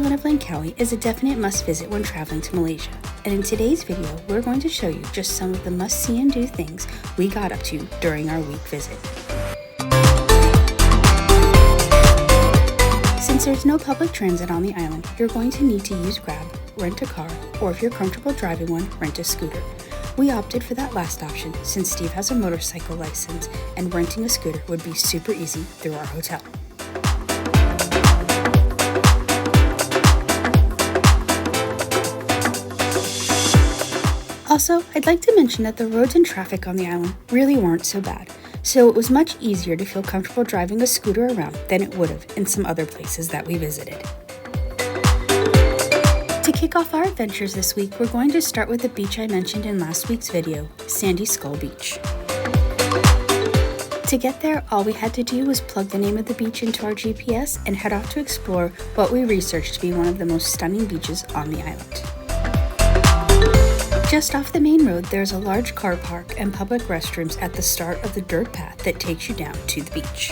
island of Langkawi is a definite must-visit when traveling to Malaysia, and in today's video, we're going to show you just some of the must-see and do things we got up to during our week visit. Since there's no public transit on the island, you're going to need to use Grab, rent a car, or if you're comfortable driving one, rent a scooter. We opted for that last option since Steve has a motorcycle license and renting a scooter would be super easy through our hotel. Also, I'd like to mention that the roads and traffic on the island really weren't so bad, so it was much easier to feel comfortable driving a scooter around than it would have in some other places that we visited. To kick off our adventures this week, we're going to start with the beach I mentioned in last week's video, Sandy Skull Beach. To get there, all we had to do was plug the name of the beach into our GPS and head off to explore what we researched to be one of the most stunning beaches on the island. Just off the main road, there's a large car park and public restrooms at the start of the dirt path that takes you down to the beach.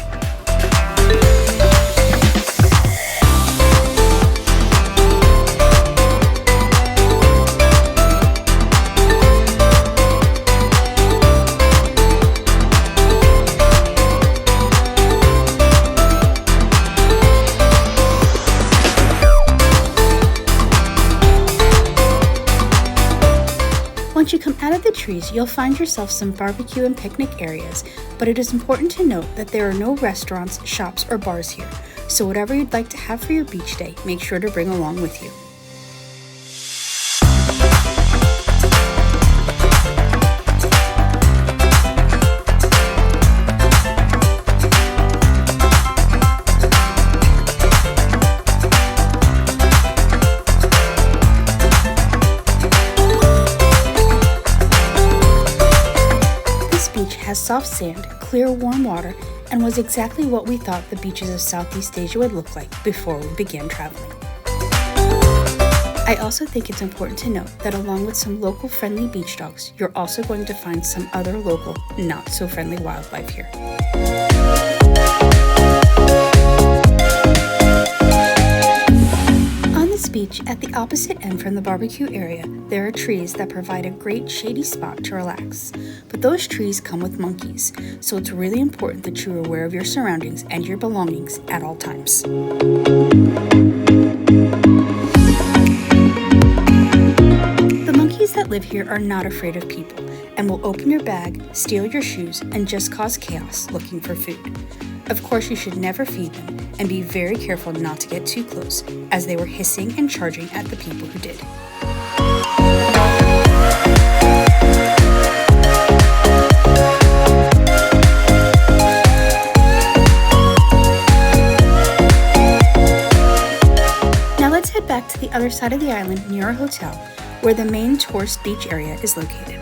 Once you come out of the trees, you'll find yourself some barbecue and picnic areas, but it is important to note that there are no restaurants, shops, or bars here, so whatever you'd like to have for your beach day, make sure to bring along with you. Has soft sand, clear warm water, and was exactly what we thought the beaches of Southeast Asia would look like before we began traveling. I also think it's important to note that along with some local friendly beach dogs, you're also going to find some other local, not so friendly wildlife here. Beach, at the opposite end from the barbecue area, there are trees that provide a great shady spot to relax. But those trees come with monkeys, so it's really important that you are aware of your surroundings and your belongings at all times. The monkeys that live here are not afraid of people and will open your bag, steal your shoes, and just cause chaos looking for food. Of course, you should never feed them, and be very careful not to get too close, as they were hissing and charging at the people who did. Now let's head back to the other side of the island near our hotel, where the main tourist beach area is located.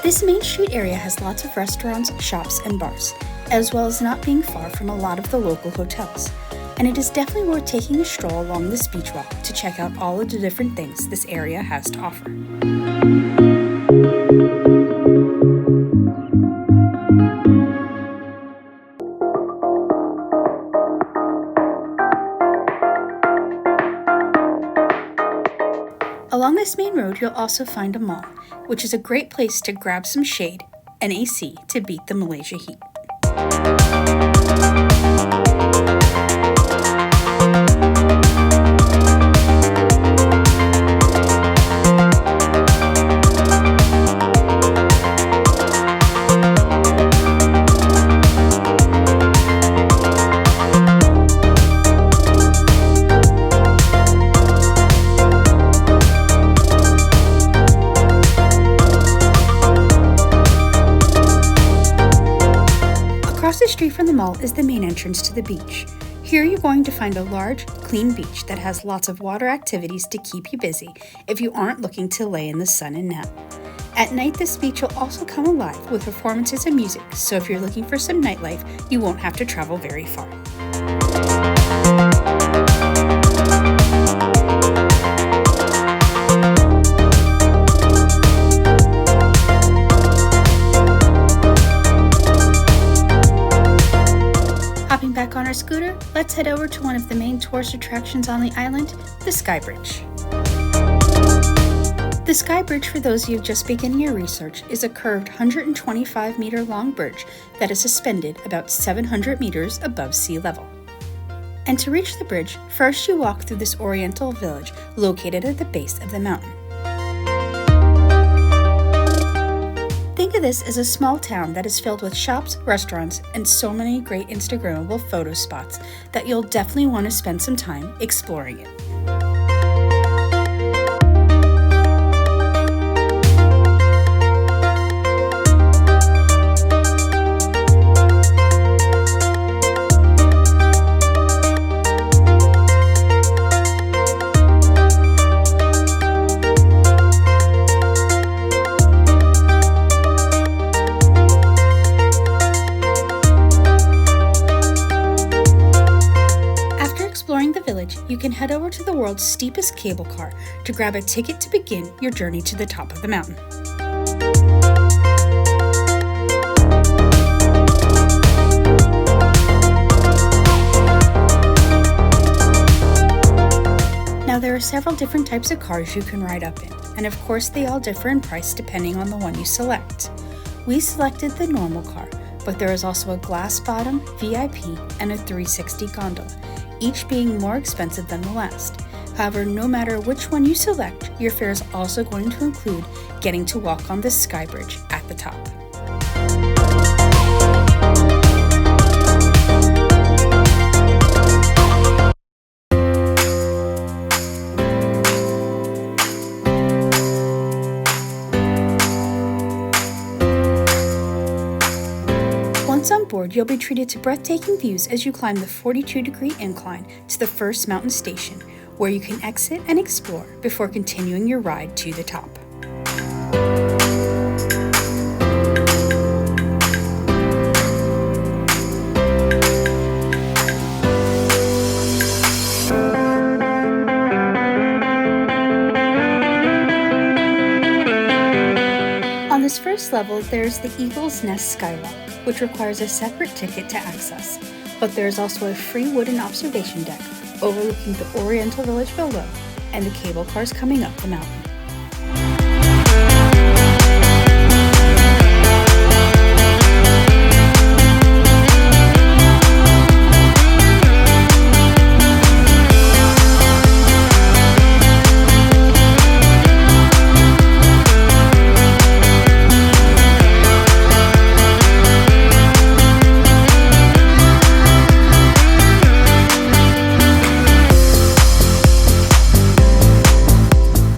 This main street area has lots of restaurants, shops, and bars, as well as not being far from a lot of the local hotels. And it is definitely worth taking a stroll along this beach walk to check out all of the different things this area has to offer. Along this main road, you'll also find a mall, which is a great place to grab some shade and AC to beat the Malaysia heat. Across the street from the mall is the main entrance to the beach. Here you're going to find a large, clean beach that has lots of water activities to keep you busy if you aren't looking to lay in the sun and nap. At night, this beach will also come alive with performances and music, so if you're looking for some nightlife, you won't have to travel very far. Let's head over to one of the main tourist attractions on the island, the Sky Bridge. The Sky Bridge, for those of you just beginning your research, is a curved 125-meter long bridge that is suspended about 700 meters above sea level. And to reach the bridge, first you walk through this oriental village located at the base of the mountain. Think of this as a small town that is filled with shops, restaurants, and so many great Instagrammable photo spots that you'll definitely want to spend some time exploring it. You can head over to the world's steepest cable car to grab a ticket to begin your journey to the top of the mountain. Now there are several different types of cars you can ride up in, and of course they all differ in price depending on the one you select. We selected the normal car, but there is also a glass bottom, VIP, and a 360 gondola, each being more expensive than the last. However, no matter which one you select, your fare is also going to include getting to walk on the Sky Bridge at the top. Once on board, you'll be treated to breathtaking views as you climb the 42-degree incline to the first mountain station, where you can exit and explore before continuing your ride to the top. On this first level, there's the Eagle's Nest Skywalk, which requires a separate ticket to access, but there is also a free wooden observation deck overlooking the Oriental Village below and the cable cars coming up the mountain.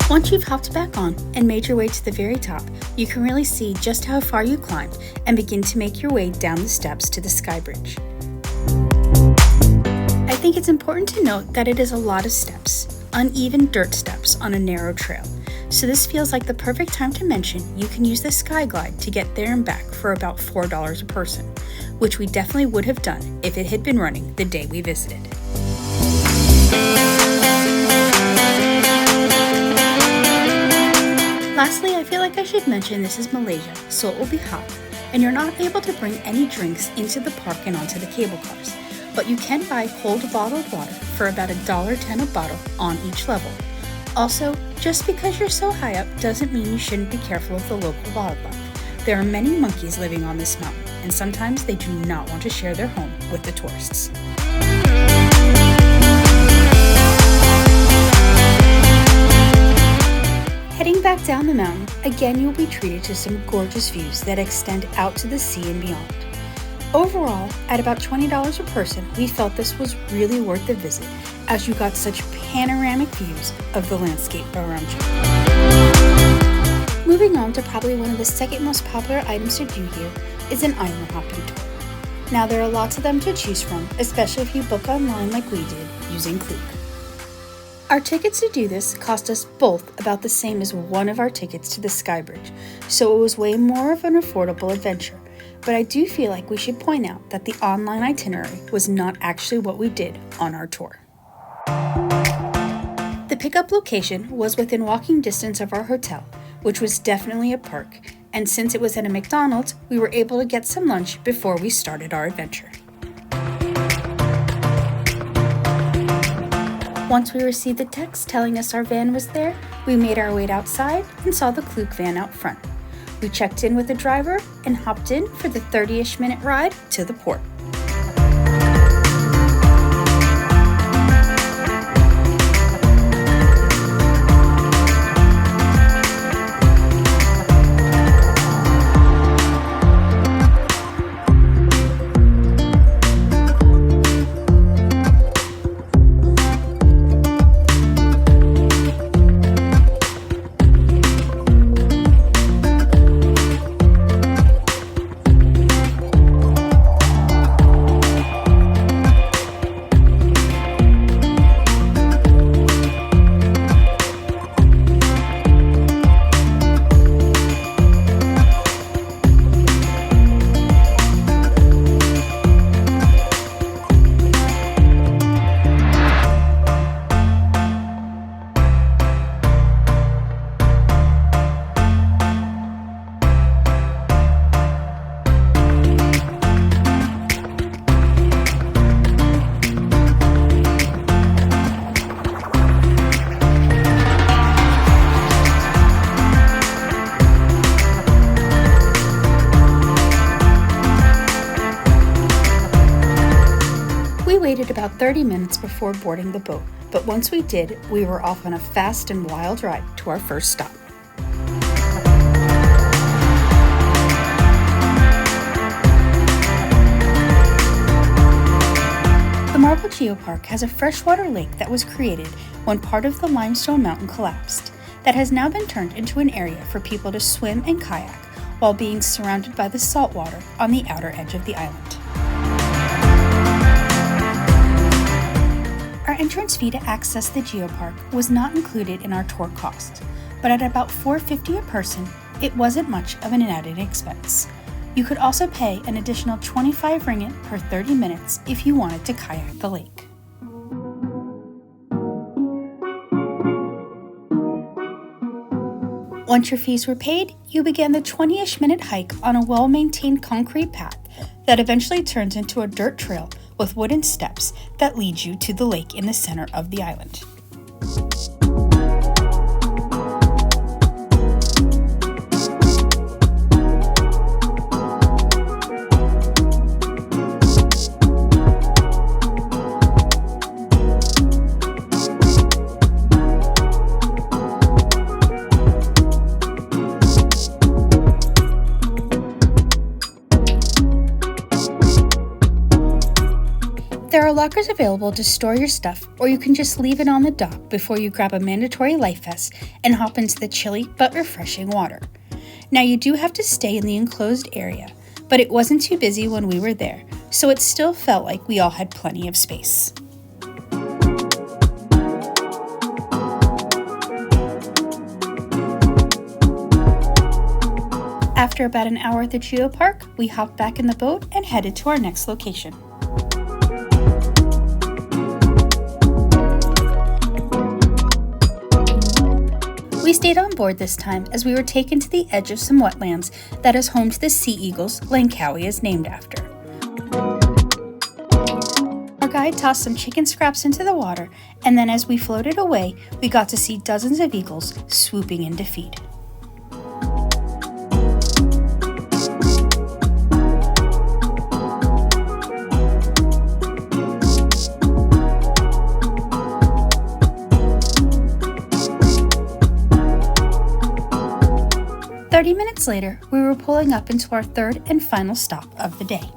Once you've hopped back on and made your way to the very top, you can really see just how far you climbed and begin to make your way down the steps to the Sky Bridge. I think it's important to note that it is a lot of steps, uneven dirt steps on a narrow trail, so this feels like the perfect time to mention you can use the Sky Glide to get there and back for about $4 a person, which we definitely would have done if it had been running the day we visited. Lastly, I feel like I should mention this is Malaysia, so it will be hot, and you're not able to bring any drinks into the park and onto the cable cars, but you can buy cold bottled water for about $1.10 a bottle on each level. Also, just because you're so high up doesn't mean you shouldn't be careful of the local wildlife. There are many monkeys living on this mountain, and sometimes they do not want to share their home with the tourists. Heading back down the mountain, again you'll be treated to some gorgeous views that extend out to the sea and beyond. Overall, at about $20 a person, we felt this was really worth the visit, as you got such panoramic views of the landscape around you. Moving on to probably one of the second most popular items to do here is an island hopping tour. Now there are lots of them to choose from, especially if you book online like we did using Klook. Our tickets to do this cost us both about the same as one of our tickets to the Sky Bridge, so it was way more of an affordable adventure. But I do feel like we should point out that the online itinerary was not actually what we did on our tour. The pickup location was within walking distance of our hotel, which was definitely a perk, and since it was at a McDonald's, we were able to get some lunch before we started our adventure. Once we received the text telling us our van was there, we made our way outside and saw the Klook van out front. We checked in with the driver and hopped in for the 30-ish minute ride to the port. We waited about 30 minutes before boarding the boat, but once we did, we were off on a fast and wild ride to our first stop. The Marble Geopark has a freshwater lake that was created when part of the limestone mountain collapsed, that has now been turned into an area for people to swim and kayak while being surrounded by the salt water on the outer edge of the island. Our entrance fee to access the geopark was not included in our tour cost, but at about $4.50 a person, it wasn't much of an added expense. You could also pay an additional 25 ringgit per 30 minutes if you wanted to kayak the lake. Once your fees were paid, you began the 20-ish minute hike on a well-maintained concrete path that eventually turns into a dirt trail with wooden steps that lead you to the lake in the center of the island. There are lockers available to store your stuff, or you can just leave it on the dock before you grab a mandatory life vest and hop into the chilly but refreshing water. Now you do have to stay in the enclosed area, but it wasn't too busy when we were there, so it still felt like we all had plenty of space. After about an hour at the geopark, we hopped back in the boat and headed to our next location. We stayed on board this time as we were taken to the edge of some wetlands that is home to the sea eagles Langkawi is named after. Our guide tossed some chicken scraps into the water, and then as we floated away, we got to see dozens of eagles swooping in to feed. "30 minutes later, we were pulling up into our third and final stop of the day.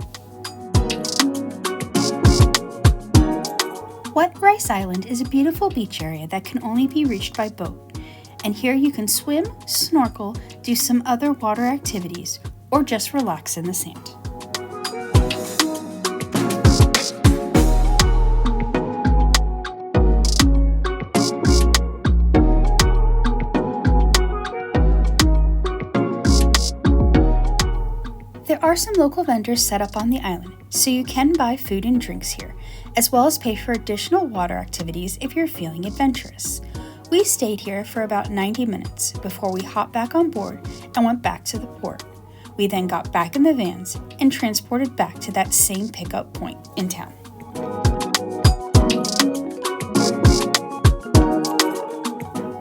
Wet Rice Island is a beautiful beach area that can only be reached by boat, and here you can swim, snorkel, do some other water activities, or just relax in the sand. There are some local vendors set up on the island, so you can buy food and drinks here, as well as pay for additional water activities if you're feeling adventurous. We stayed here for about 90 minutes before we hopped back on board and went back to the port. We then got back in the vans and transported back to that same pickup point in town.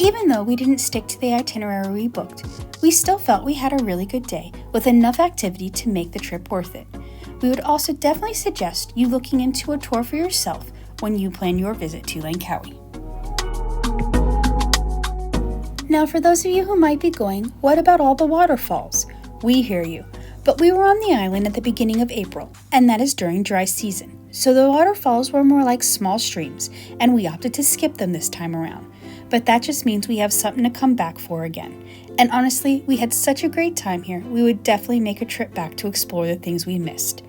Even though we didn't stick to the itinerary we booked, we still felt we had a really good day with enough activity to make the trip worth it. We would also definitely suggest you looking into a tour for yourself when you plan your visit to Langkawi. Now, for those of you who might be going, what about all the waterfalls? We hear you, but we were on the island at the beginning of April, and that is during dry season. So the waterfalls were more like small streams, and we opted to skip them this time around. But that just means we have something to come back for again. And honestly, we had such a great time here, we would definitely make a trip back to explore the things we missed.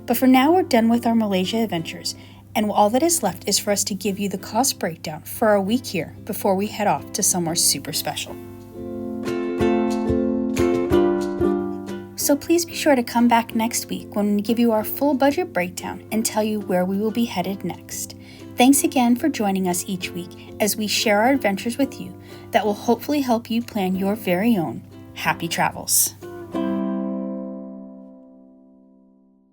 But for now, we're done with our Malaysia adventures, and all that is left is for us to give you the cost breakdown for our week here before we head off to somewhere super special. So please be sure to come back next week when we give you our full budget breakdown and tell you where we will be headed next. Thanks again for joining us each week as we share our adventures with you that will hopefully help you plan your very own happy travels.